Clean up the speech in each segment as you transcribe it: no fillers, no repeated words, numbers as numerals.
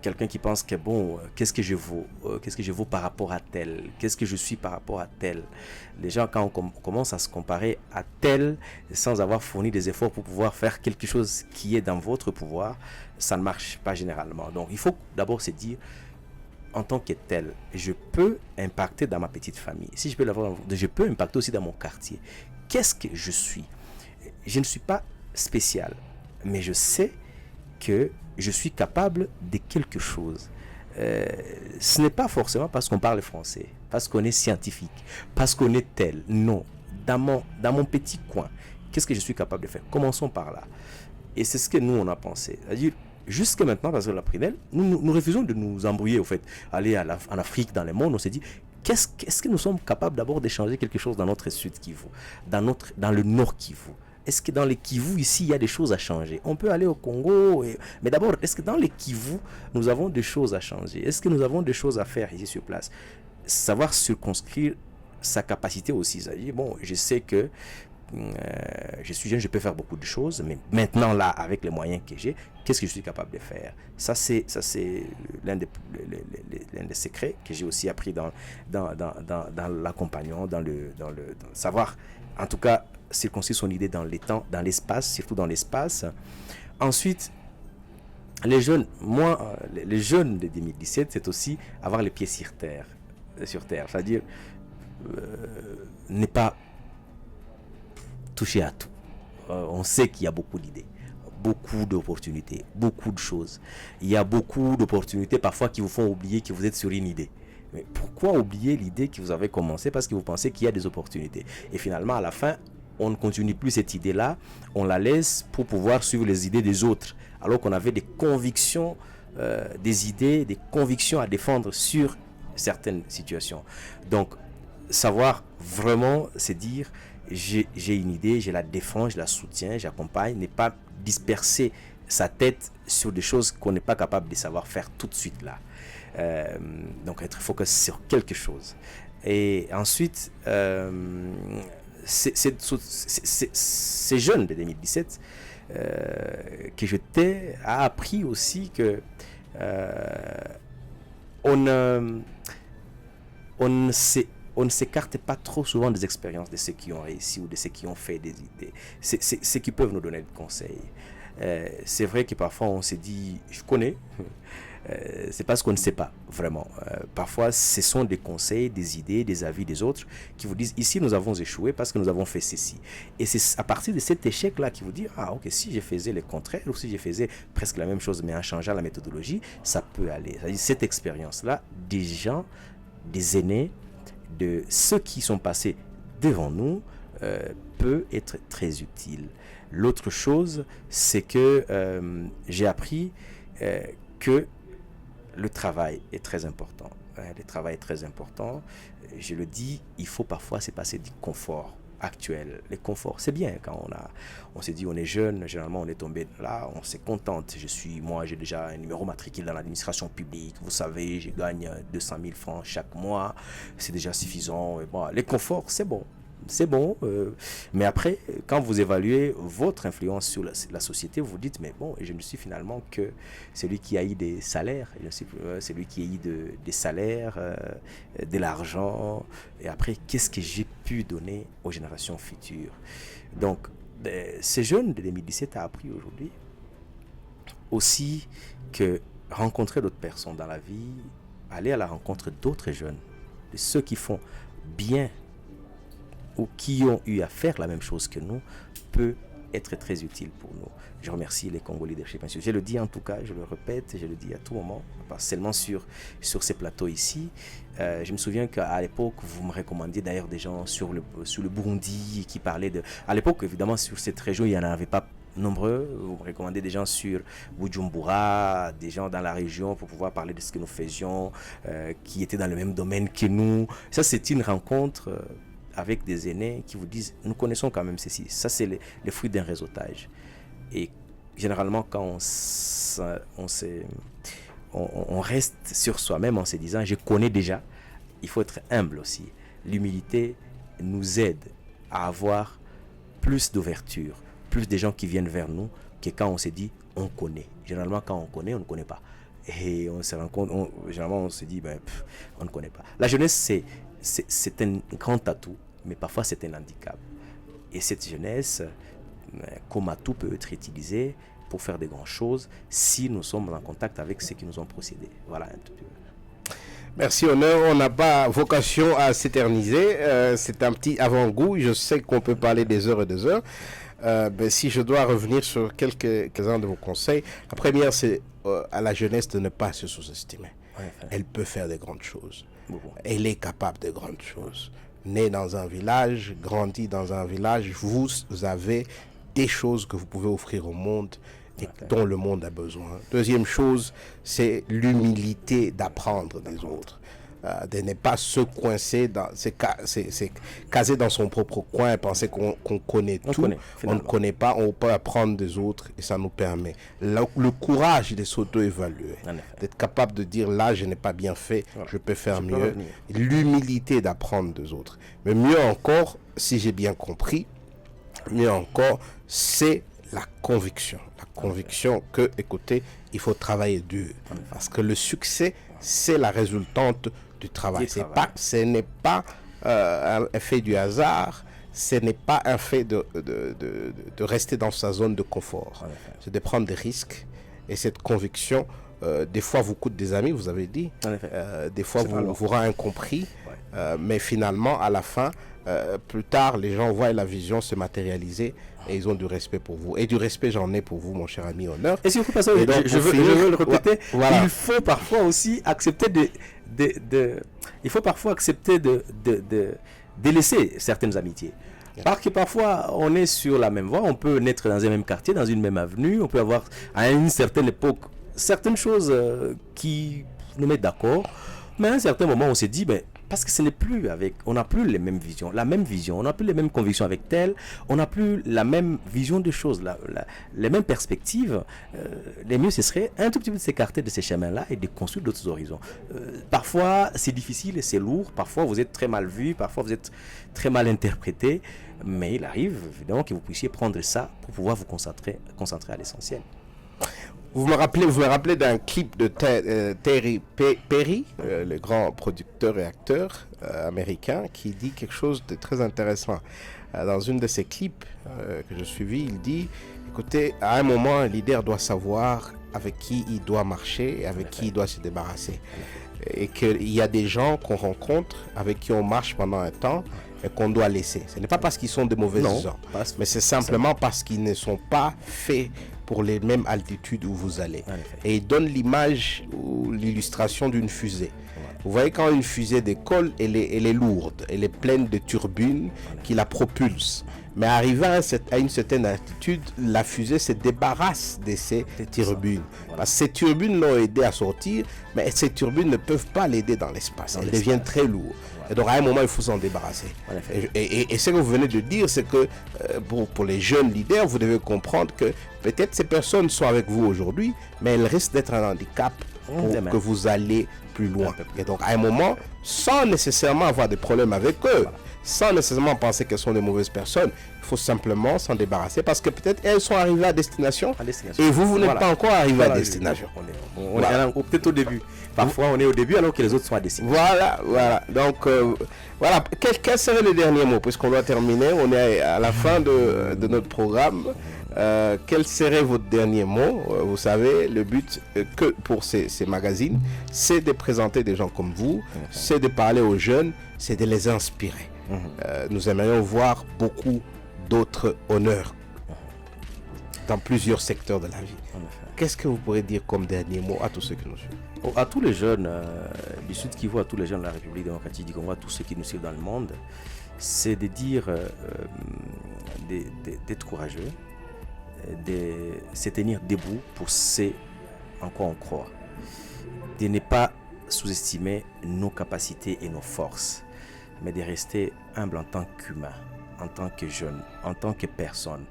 Quelqu'un qui pense que bon, qu'est-ce que je vaux, qu'est-ce que je vaux par rapport à tel, qu'est-ce que je suis par rapport à tel. Les gens, quand commence à se comparer à tel sans avoir fourni des efforts pour pouvoir faire quelque chose qui est dans votre pouvoir, ça ne marche pas généralement. Donc il faut d'abord se dire, en tant que tel, je peux impacter dans ma petite famille. Si je peux l'avoir, je peux impacter aussi dans mon quartier. Qu'est-ce que je suis? Je ne suis pas spécial, mais je sais que je suis capable de quelque chose. Ce n'est pas forcément parce qu'on parle français, parce qu'on est scientifique, parce qu'on est tel. Non. Dans mon petit coin, qu'est-ce que je suis capable de faire? Commençons par là. Et c'est ce que nous, on a pensé. C'est-à-dire, jusqu'à maintenant, parce que la Prinel, nous refusons de nous embrouiller, au fait. Aller en Afrique, dans le monde, on s'est dit, qu'est-ce que nous sommes capables d'abord d'échanger quelque chose dans notre sud Kivu, dans le nord Kivu? Est-ce que dans les Kivu, ici, il y a des choses à changer? On peut aller au Congo, mais d'abord, est-ce que dans les Kivu, nous avons des choses à changer? Est-ce que nous avons des choses à faire ici sur place? Savoir circonscrire sa capacité aussi. C'est-à-dire, bon, je sais que je suis jeune, je peux faire beaucoup de choses, mais maintenant là, avec les moyens que j'ai, qu'est-ce que je suis capable de faire? Ça c'est l'un des secrets que j'ai aussi appris dans l'accompagnement, dans savoir, en tout cas, circoncire son idée dans les temps, dans l'espace, surtout dans l'espace. Ensuite, les jeunes de 2017, c'est aussi avoir les pieds sur terre, c'est-à-dire ne pas toucher à tout. On sait qu'il y a beaucoup d'idées, beaucoup d'opportunités, beaucoup de choses. Il y a beaucoup d'opportunités parfois qui vous font oublier que vous êtes sur une idée. Mais pourquoi oublier l'idée que vous avez commencé? Parce que vous pensez qu'il y a des opportunités. Et finalement, à la fin, on ne continue plus cette idée-là, on la laisse pour pouvoir suivre les idées des autres. Alors qu'on avait des convictions, des idées, des convictions à défendre sur certaines situations. Donc, savoir vraiment se dire, j'ai une idée, je la défends, je la soutiens, j'accompagne, ne pas disperser sa tête sur des choses qu'on n'est pas capable de savoir faire tout de suite là. Donc être focus sur quelque chose. Et ensuite, ces jeunes de 2017 que j'étais a appris aussi que on, on ne sait on ne s'écarte pas trop souvent des expériences de ceux qui ont réussi ou de ceux qui ont fait des idées. C'est ceux qui peuvent nous donner des conseils. C'est vrai que parfois on se dit, je connais, c'est parce qu'on ne sait pas vraiment. Parfois ce sont des conseils, des idées, des avis des autres qui vous disent, ici nous avons échoué parce que nous avons fait ceci. Et c'est à partir de cet échec-là qu'ils vous disent, ah ok, si je faisais le contraire ou si je faisais presque la même chose mais en changeant la méthodologie, ça peut aller. C'est-à-dire, cette expérience-là, des gens, des aînés, de ceux qui sont passés devant nous peut être très utile. L'autre chose, c'est que j'ai appris que le travail est très important. Le travail est très important. Je le dis, il faut parfois se passer du confort actuel. Le confort, c'est bien quand on s'est dit on est jeune, généralement on est tombé là, on s'est contente. Moi j'ai déjà un numéro matricule dans l'administration publique, vous savez, je gagne 200 000 francs chaque mois, c'est déjà suffisant. Et bon, le confort, c'est bon, mais après, quand vous évaluez votre influence sur la société, vous vous dites, mais bon, je ne suis finalement que celui qui a eu des salaires, je suis celui qui a eu des salaires, de l'argent, et après, qu'est-ce que j'ai pu donner aux générations futures? Donc, ces jeunes de 2017 a appris aujourd'hui aussi que rencontrer d'autres personnes dans la vie, aller à la rencontre d'autres jeunes, de ceux qui font bien ou qui ont eu à faire la même chose que nous, peut être très utile pour nous. Je remercie les Congo Leadership Institute. Je le dis en tout cas, je le répète, je le dis à tout moment, pas seulement sur ces plateaux ici. Je me souviens qu'à l'époque, vous me recommandiez d'ailleurs des gens sur le Burundi qui parlaient de... À l'époque, évidemment, sur cette région, il n'y en avait pas nombreux. Vous me recommandez des gens sur Bujumbura, des gens dans la région pour pouvoir parler de ce que nous faisions, qui étaient dans le même domaine que nous. Ça, c'est une rencontre... avec des aînés qui vous disent, nous connaissons quand même ceci. Ça, c'est le fruit d'un réseautage. Et généralement, quand on reste sur soi-même en se disant, je connais déjà, il faut être humble aussi. L'humilité nous aide à avoir plus d'ouverture, plus de gens qui viennent vers nous que quand on se dit, on connaît. Généralement, quand on connaît, on ne connaît pas. Et on se rend compte, généralement on se dit, on ne connaît pas. La jeunesse, c'est un grand atout, mais parfois c'est un handicap. Et cette jeunesse, comme atout, peut être utilisée pour faire de grandes choses si nous sommes en contact avec ceux qui nous ont précédés. Voilà un tout petit peu. Merci, Honneur. On n'a pas vocation à s'éterniser. C'est un petit avant-goût. Je sais qu'on peut parler des heures et des heures. Si je dois revenir sur quelques-uns de vos conseils, la première, c'est à la jeunesse de ne pas se sous-estimer. Elle peut faire de grandes choses. Elle est capable de grandes choses. Née dans un village, grandie dans un village, vous avez des choses que vous pouvez offrir au monde et dont le monde a besoin. Deuxième chose, c'est l'humilité d'apprendre des autres. De ne pas se coincer, c'est caser dans son propre coin et penser qu'on connaît tout. On ne connaît pas, on peut apprendre des autres et ça nous permet. Le courage de s'auto-évaluer, d'être capable de dire là, je n'ai pas bien fait, je peux faire mieux. L'humilité d'apprendre des autres. Mais mieux encore, si j'ai bien compris, mieux encore, c'est la conviction. La conviction que, écoutez, il faut travailler dur. Parce que le succès, c'est la résultante du travail. Ce n'est pas un fait du hasard, ce n'est pas un fait de rester dans sa zone de confort. C'est de prendre des risques. Et cette conviction, des fois, vous coûte des amis, vous avez dit. Des fois, vous rend incompris. Mais finalement, à la fin, plus tard, les gens voient la vision se matérialiser et ils ont du respect pour vous. Et du respect, j'en ai pour vous, mon cher ami Honneur. Et si vous passez, je veux le répéter, il faut parfois aussi accepter il faut parfois accepter de laisser certaines amitiés. Parce que parfois, on est sur la même voie, on peut naître dans un même quartier, dans une même avenue, on peut avoir à une certaine époque certaines choses qui nous mettent d'accord, mais à un certain moment, on s'est dit, parce que ce n'est plus on n'a plus les mêmes visions, on n'a plus les mêmes convictions avec tel, on n'a plus la même vision des choses, les mêmes perspectives. Le mieux, ce serait un tout petit peu de s'écarter de ces chemins-là et de construire d'autres horizons. Parfois, c'est difficile et c'est lourd, parfois vous êtes très mal vu, parfois vous êtes très mal interprété, mais il arrive évidemment que vous puissiez prendre ça pour pouvoir vous concentrer à l'essentiel. Vous me rappelez d'un clip de Terry Perry, le grand producteur et acteur américain, qui dit quelque chose de très intéressant. Dans une de ses clips que je suivis, il dit, écoutez, à un moment, un leader doit savoir avec qui il doit marcher et avec qui il doit se débarrasser. Et qu'il y a des gens qu'on rencontre, avec qui on marche pendant un temps, et qu'on doit laisser. Ce n'est pas parce qu'ils sont de mauvais gens, mais c'est simplement parce qu'ils ne sont pas faits pour les mêmes altitudes où vous allez. Et il donne l'image ou l'illustration d'une fusée. Vous voyez, quand une fusée décolle, elle est lourde, elle est pleine de turbines qui la propulsent. Mais arrivé à une certaine altitude, la fusée se débarrasse de ces turbines. Parce que ces turbines l'ont aidé à sortir, mais ces turbines ne peuvent pas l'aider dans l'espace. Elles deviennent très lourdes. Et donc à un moment, il faut s'en débarrasser. Et ce que vous venez de dire, c'est que pour les jeunes leaders, vous devez comprendre que peut-être ces personnes sont avec vous aujourd'hui, mais elles risquent d'être un handicap pour que vous allez plus loin. Et donc à un moment, sans nécessairement avoir des problèmes avec eux, sans nécessairement penser qu'elles sont des mauvaises personnes, il faut simplement s'en débarrasser parce que peut-être elles sont arrivées à destination, et vous n'êtes pas encore arrivé à destination. On est peut-être au début. Parfois on est au début alors que les autres sont à destination. Voilà. Donc voilà. Quel serait le dernier mot puisqu'on doit terminer, on est à la fin de notre programme. Quel serait votre dernier mot? Vous savez, le but que pour ces magazines, c'est de présenter des gens comme vous, c'est de parler aux jeunes, c'est de les inspirer. Nous aimerions voir beaucoup d'autres honneurs dans plusieurs secteurs de la vie. Qu'est-ce que vous pourrez dire comme dernier mot à tous ceux qui nous suivent? À tous les jeunes du Sud Kivu, à tous les jeunes de la République démocratique du Congo, à tous ceux qui nous suivent dans le monde, c'est de dire d'être courageux, de se tenir debout pour ce en quoi on croit, de ne pas sous-estimer nos capacités et nos forces, mais de rester humble en tant qu'humain, en tant que jeune, en tant que personne,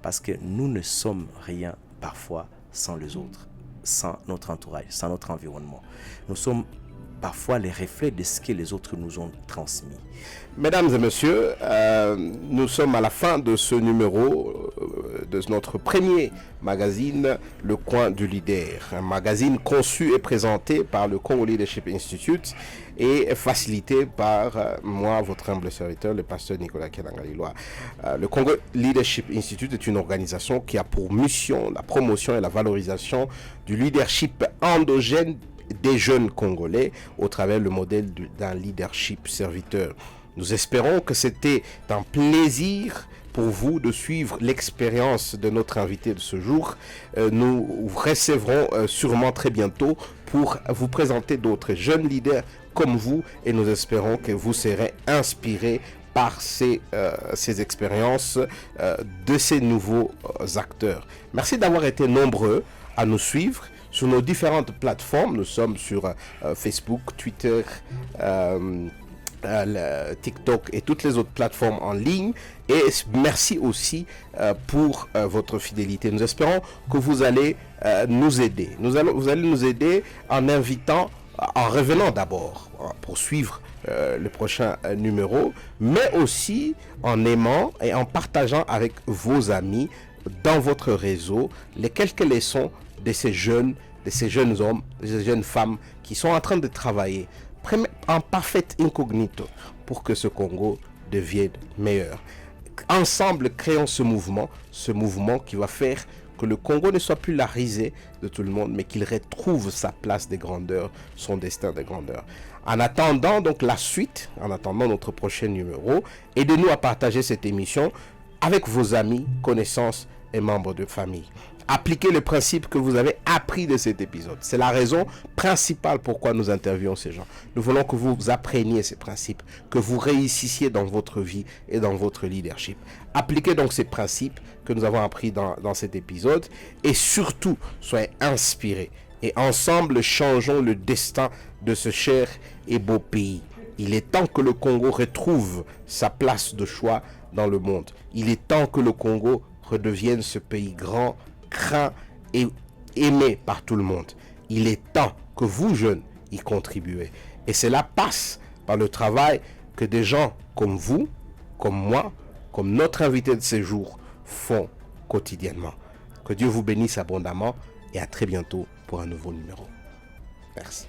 parce que nous ne sommes rien parfois sans les autres, sans notre entourage, sans notre environnement. Nous sommes parfois les reflets de ce que les autres nous ont transmis. Mesdames et messieurs, nous sommes à la fin de ce numéro de notre premier magazine, Le Coin du Leader. Un magazine conçu et présenté par le Congo Leadership Institute et facilité par moi, votre humble serviteur, le pasteur Nicolas Kenanga-Liloa. Le Congo Leadership Institute est une organisation qui a pour mission la promotion et la valorisation du leadership endogène des jeunes Congolais au travers le modèle d'un leadership serviteur. Nous espérons que c'était un plaisir pour vous de suivre l'expérience de notre invité de ce jour. Nous recevrons sûrement très bientôt pour vous présenter d'autres jeunes leaders comme vous et nous espérons que vous serez inspirés par ces expériences de ces nouveaux acteurs. Merci d'avoir été nombreux à nous suivre sur nos différentes plateformes. Nous sommes sur Facebook, Twitter, TikTok et toutes les autres plateformes en ligne. Et merci aussi pour votre fidélité. Nous espérons que vous allez nous aider. Vous allez nous aider en revenant d'abord pour suivre le prochain numéro, mais aussi en aimant et en partageant avec vos amis dans votre réseau les quelques leçons de ces jeunes hommes, de ces jeunes femmes qui sont en train de travailler en parfait incognito pour que ce Congo devienne meilleur. Ensemble, créons ce mouvement qui va faire que le Congo ne soit plus la risée de tout le monde, mais qu'il retrouve sa place de grandeur, son destin de grandeur. En attendant donc la suite, en attendant notre prochain numéro, aidez-nous à partager cette émission avec vos amis, connaissances et membres de famille. Appliquez le principe que vous avez appris de cet épisode. C'est la raison principale pourquoi nous interviewons ces gens. Nous voulons que vous appreniez ces principes, que vous réussissiez dans votre vie et dans votre leadership. Appliquez donc ces principes que nous avons appris dans cet épisode et surtout, soyez inspirés. Et ensemble, changeons le destin de ce cher et beau pays. Il est temps que le Congo retrouve sa place de choix dans le monde. Il est temps que le Congo redevienne ce pays grand, craint et aimé par tout le monde. Il est temps que vous, jeunes, y contribuez. Et cela passe par le travail que des gens comme vous, comme moi, comme notre invité de ce jour font quotidiennement. Que Dieu vous bénisse abondamment et à très bientôt pour un nouveau numéro. Merci.